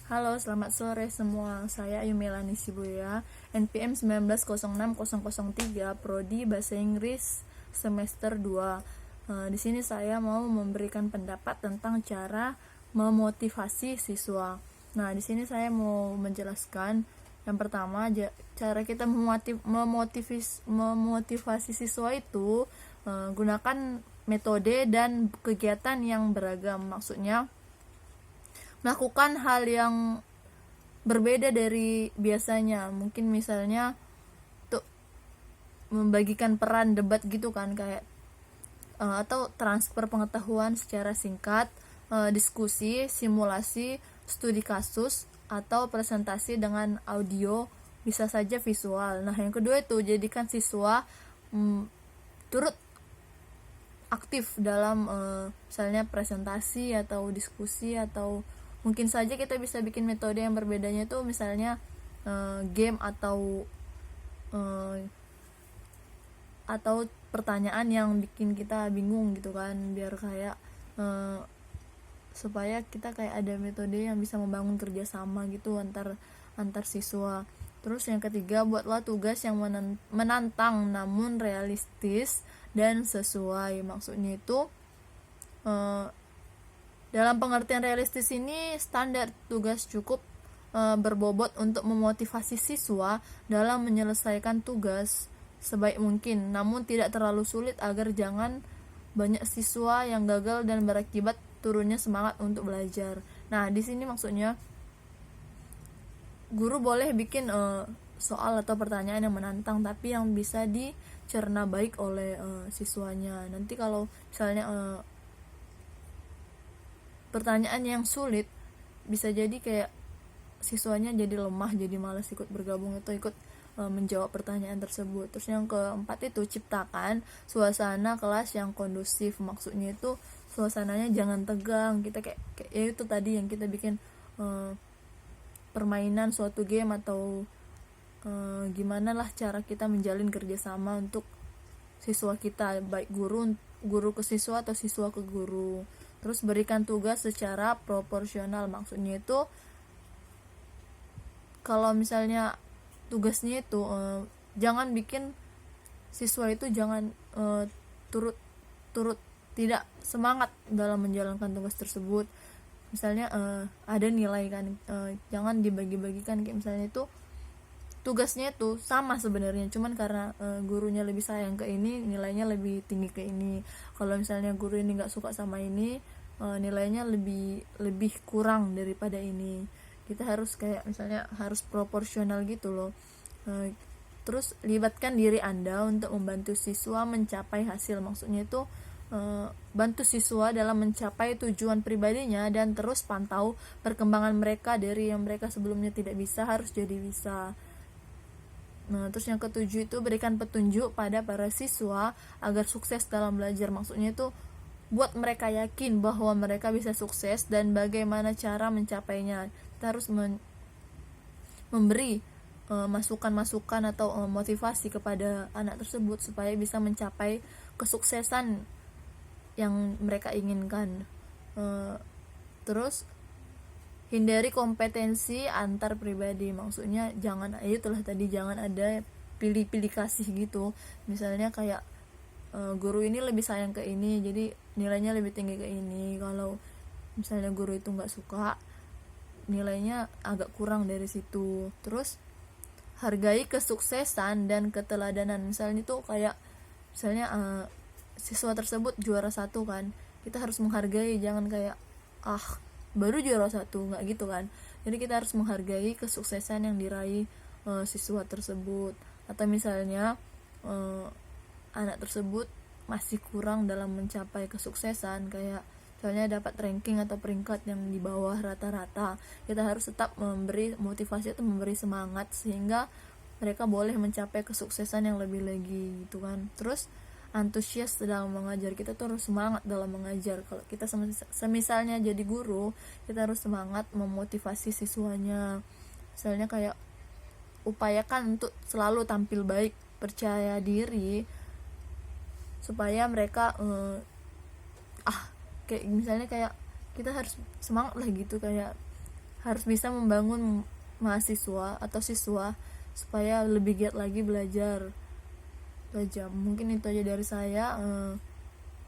Halo, selamat sore semua. Saya Ayu Melani Sibuya, NPM 19060003, Prodi Bahasa Inggris semester 2. Di sini saya mau memberikan pendapat tentang cara memotivasi siswa. Nah, di sini saya mau menjelaskan yang pertama, cara kita memotivasi siswa itu gunakan metode dan kegiatan yang beragam. Maksudnya melakukan hal yang berbeda dari biasanya. Mungkin misalnya tuh membagikan peran debat gitu kan, kayak atau transfer pengetahuan secara singkat, diskusi, simulasi, studi kasus, atau presentasi dengan audio, bisa saja visual. Nah, yang kedua itu jadikan siswa turut aktif dalam misalnya presentasi atau diskusi, atau mungkin saja kita bisa bikin metode yang berbedanya itu misalnya game uh, atau pertanyaan yang bikin kita bingung gitu kan, biar kayak supaya kita kayak ada metode yang bisa membangun kerjasama gitu antar siswa. Terus yang ketiga, buatlah tugas yang menantang namun realistis dan sesuai. Maksudnya itu dalam pengertian realistis ini, standar tugas cukup berbobot untuk memotivasi siswa dalam menyelesaikan tugas sebaik mungkin, namun tidak terlalu sulit agar jangan banyak siswa yang gagal dan berakibat turunnya semangat untuk belajar. Nah, di sini maksudnya guru boleh bikin soal atau pertanyaan yang menantang, tapi yang bisa dicerna baik oleh siswanya. Nanti kalau misalnya pertanyaan yang sulit, bisa jadi kayak siswanya jadi lemah, jadi malas ikut bergabung atau ikut menjawab pertanyaan tersebut. Terus yang keempat itu, ciptakan suasana kelas yang kondusif. Maksudnya itu suasananya jangan tegang. Kita kayak ya itu tadi yang kita bikin permainan suatu game, atau gimana lah cara kita menjalin kerjasama untuk siswa kita, baik guru ke siswa atau siswa ke guru. Terus berikan tugas secara proporsional. Maksudnya itu kalau misalnya tugasnya itu jangan bikin siswa itu jangan turut tidak semangat dalam menjalankan tugas tersebut. Misalnya ada nilai kan, jangan dibagi-bagikan. Kayak misalnya itu tugasnya itu sama sebenarnya, cuman karena gurunya lebih sayang ke ini, nilainya lebih tinggi ke ini. Kalau misalnya guru ini nggak suka sama ini, nilainya lebih kurang daripada ini. Kita harus kayak misalnya harus proporsional gitu loh. Terus libatkan diri Anda untuk membantu siswa mencapai hasil. Maksudnya itu bantu siswa dalam mencapai tujuan pribadinya, dan terus pantau perkembangan mereka dari yang mereka sebelumnya tidak bisa harus jadi bisa. Nah, terus yang ketujuh itu berikan petunjuk pada para siswa agar sukses dalam belajar. Maksudnya itu buat mereka yakin bahwa mereka bisa sukses dan bagaimana cara mencapainya. Kita harus memberi masukan-masukan atau motivasi kepada anak tersebut supaya bisa mencapai kesuksesan yang mereka inginkan. Terus hindari kompetensi antar pribadi. Maksudnya jangan, itulah tadi, jangan ada pilih-pilih kasih gitu. Misalnya kayak guru ini lebih sayang ke ini, jadi nilainya lebih tinggi ke ini. Kalau misalnya guru itu nggak suka, nilainya agak kurang dari situ. Terus hargai kesuksesan dan keteladanan. Misalnya itu kayak misalnya siswa tersebut juara 1 kan, kita harus menghargai, jangan kayak baru juara 1, nggak gitu kan. Jadi kita harus menghargai kesuksesan yang diraih siswa tersebut. Atau misalnya anak tersebut masih kurang dalam mencapai kesuksesan, kayak misalnya dapat ranking atau peringkat yang di bawah rata-rata, kita harus tetap memberi motivasi atau memberi semangat sehingga mereka boleh mencapai kesuksesan yang lebih lagi gitu kan. Terus antusias dalam mengajar, kita tuh harus semangat dalam mengajar. Kalau kita semisalnya jadi guru, kita harus semangat memotivasi siswanya. Misalnya kayak upayakan untuk selalu tampil baik, percaya diri, supaya mereka kayak misalnya kayak kita harus semangat lah gitu, kayak harus bisa membangun mahasiswa atau siswa supaya lebih giat lagi belajar. Mungkin itu aja dari saya.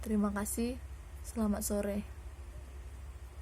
Terima kasih, selamat sore.